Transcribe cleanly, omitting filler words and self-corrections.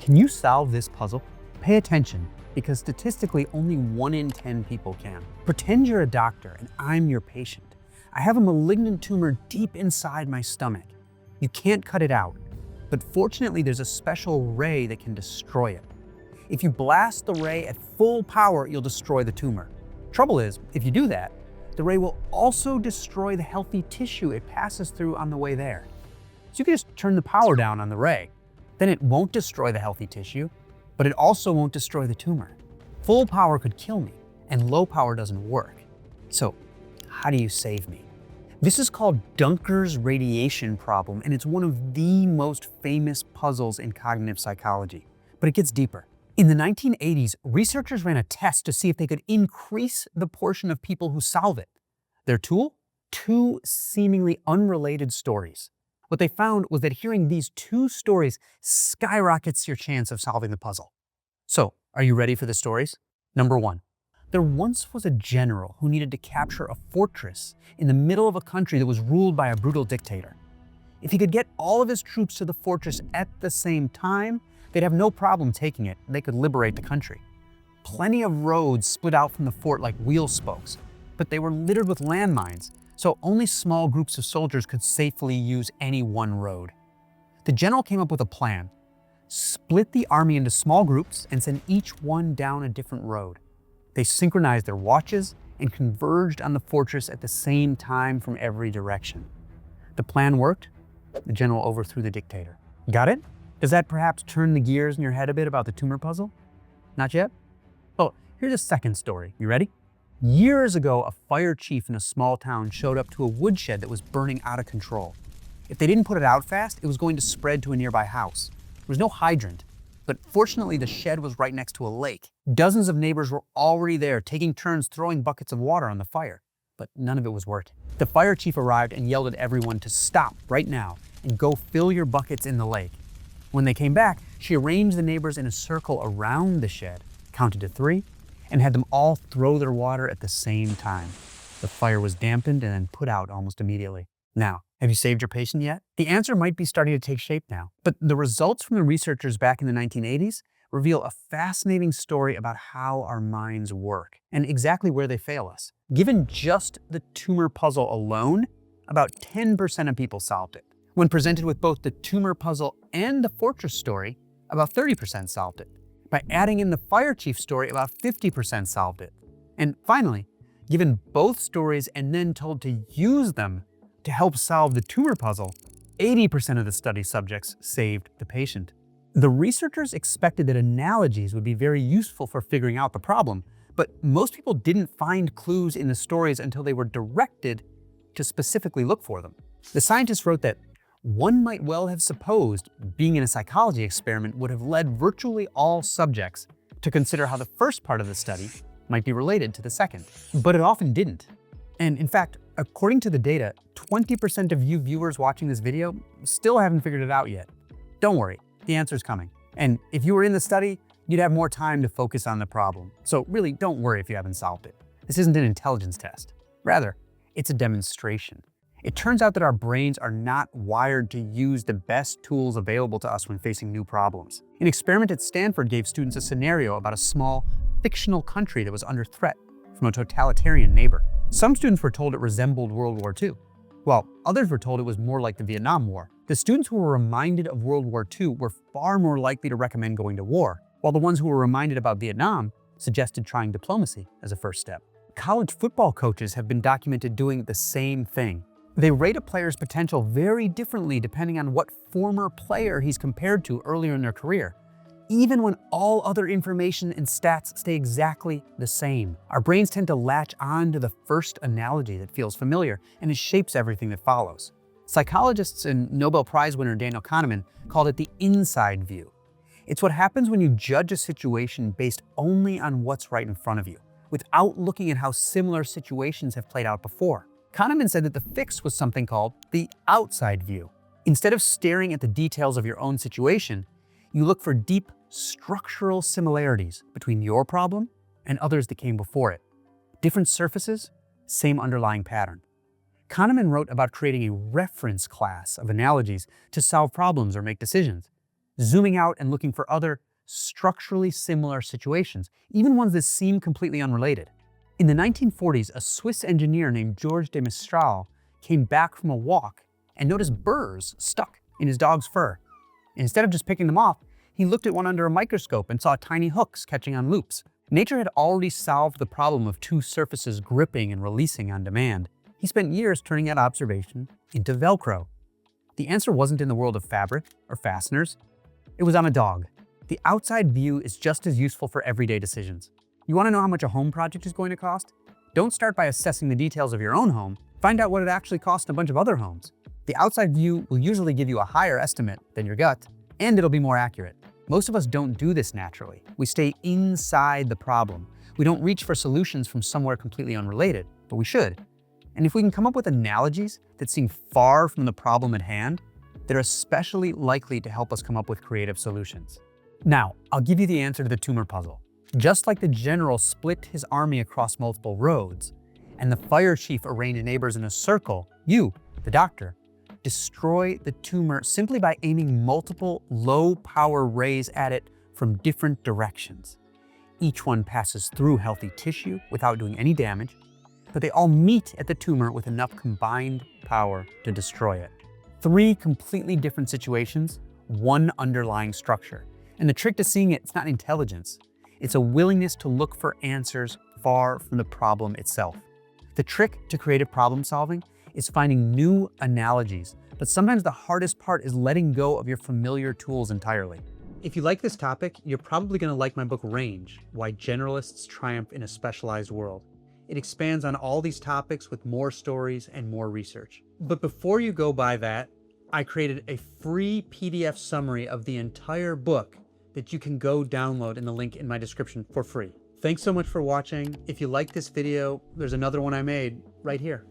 Can you solve this puzzle? Pay attention, because statistically only 1 in 10 people can. Pretend you're a doctor and I'm your patient. I have a malignant tumor deep inside my stomach. You can't cut it out, but fortunately there's a special ray that can destroy it. If you blast the ray at full power, you'll destroy the tumor. Trouble is, if you do that, the ray will also destroy the healthy tissue it passes through on the way there. So you can just turn the power down on the ray. Then it won't destroy the healthy tissue, but it also won't destroy the tumor. Full power could kill me, and low power doesn't work. So how do you save me? This is called Dunker's radiation problem, and it's one of the most famous puzzles in cognitive psychology. But it gets deeper. In the 1980s, researchers ran a test to see if they could increase the portion of people who solve it. Their tool? 2 seemingly unrelated stories. What they found was that hearing these 2 stories skyrockets your chance of solving the puzzle. So, are you ready for the stories? Number 1. There once was a general who needed to capture a fortress in the middle of a country that was ruled by a brutal dictator. If he could get all of his troops to the fortress at the same time, they'd have no problem taking it, and they could liberate the country. Plenty of roads split out from the fort like wheel spokes, but they were littered with landmines, so only small groups of soldiers could safely use any one road. The general came up with a plan: split the army into small groups and send each one down a different road. They synchronized their watches and converged on the fortress at the same time from every direction. The plan worked. The general overthrew the dictator. Got it? Does that perhaps turn the gears in your head a bit about the tumor puzzle? Not yet? Oh, here's a second story. You ready? Years ago, a fire chief in a small town showed up to a woodshed that was burning out of control. If they didn't put it out fast, it was going to spread to a nearby house. There was no hydrant, but fortunately the shed was right next to a lake. Dozens of neighbors were already there, taking turns throwing buckets of water on the fire, but none of it was working. The fire chief arrived and yelled at everyone to stop right now and go fill your buckets in the lake. When they came back, she arranged the neighbors in a circle around the shed, counted to 3, and had them all throw their water at the same time. The fire was dampened and then put out almost immediately. Now, have you saved your patient yet? The answer might be starting to take shape now, but the results from the researchers back in the 1980s reveal a fascinating story about how our minds work and exactly where they fail us. Given just the tumor puzzle alone, about 10% of people solved it. When presented with both the tumor puzzle and the fortress story, about 30% solved it. By adding in the fire chief story, about 50% solved it. And finally, given both stories and then told to use them to help solve the tumor puzzle, 80% of the study subjects saved the patient. The researchers expected that analogies would be very useful for figuring out the problem, but most people didn't find clues in the stories until they were directed to specifically look for them. The scientists wrote that one might well have supposed being in a psychology experiment would have led virtually all subjects to consider how the first part of the study might be related to the second, but it often didn't. And in fact, according to the data, 20% of you viewers watching this video still haven't figured it out yet. Don't worry, the answer's coming. And if you were in the study, you'd have more time to focus on the problem. So really, don't worry if you haven't solved it. This isn't an intelligence test. Rather, it's a demonstration. It turns out that our brains are not wired to use the best tools available to us when facing new problems. An experiment at Stanford gave students a scenario about a small, fictional country that was under threat from a totalitarian neighbor. Some students were told it resembled World War II, while others were told it was more like the Vietnam War. The students who were reminded of World War II were far more likely to recommend going to war, while the ones who were reminded about Vietnam suggested trying diplomacy as a first step. College football coaches have been documented doing the same thing. They rate a player's potential very differently depending on what former player he's compared to earlier in their career, even when all other information and stats stay exactly the same. Our brains tend to latch on to the first analogy that feels familiar, and it shapes everything that follows. Psychologists and Nobel Prize winner Daniel Kahneman called it the inside view. It's what happens when you judge a situation based only on what's right in front of you, without looking at how similar situations have played out before. Kahneman said that the fix was something called the outside view. Instead of staring at the details of your own situation, you look for deep structural similarities between your problem and others that came before it. Different surfaces, same underlying pattern. Kahneman wrote about creating a reference class of analogies to solve problems or make decisions. zooming out and looking for other structurally similar situations, even ones that seem completely unrelated. In the 1940s, a Swiss engineer named Georges de Mestral came back from a walk and noticed burrs stuck in his dog's fur. Instead of just picking them off, he looked at one under a microscope and saw tiny hooks catching on loops. Nature had already solved the problem of two surfaces gripping and releasing on demand. He spent years turning that observation into Velcro. The answer wasn't in the world of fabric or fasteners. It was on a dog. The outside view is just as useful for everyday decisions. You want to know how much a home project is going to cost? Don't start by assessing the details of your own home. Find out what it actually costs in a bunch of other homes. The outside view will usually give you a higher estimate than your gut, and it'll be more accurate. Most of us don't do this naturally. We stay inside the problem. We don't reach for solutions from somewhere completely unrelated, but we should. And if we can come up with analogies that seem far from the problem at hand, they're especially likely to help us come up with creative solutions. Now, I'll give you the answer to the tumor puzzle. Just like the general split his army across multiple roads, and the fire chief arranged neighbors in a circle, you, the doctor, destroy the tumor simply by aiming multiple low-power rays at it from different directions. Each one passes through healthy tissue without doing any damage, but they all meet at the tumor with enough combined power to destroy it. Three completely different situations, one underlying structure. And the trick to seeing it's not intelligence. It's a willingness to look for answers far from the problem itself. The trick to creative problem solving is finding new analogies, but sometimes the hardest part is letting go of your familiar tools entirely. If you like this topic, you're probably going to like my book Range, Why Generalists Triumph in a Specialized World. It expands on all these topics with more stories and more research. But before you go buy that, I created a free PDF summary of the entire book that you can go download in the link in my description for free. Thanks so much for watching. If you like this video, there's another one I made right here.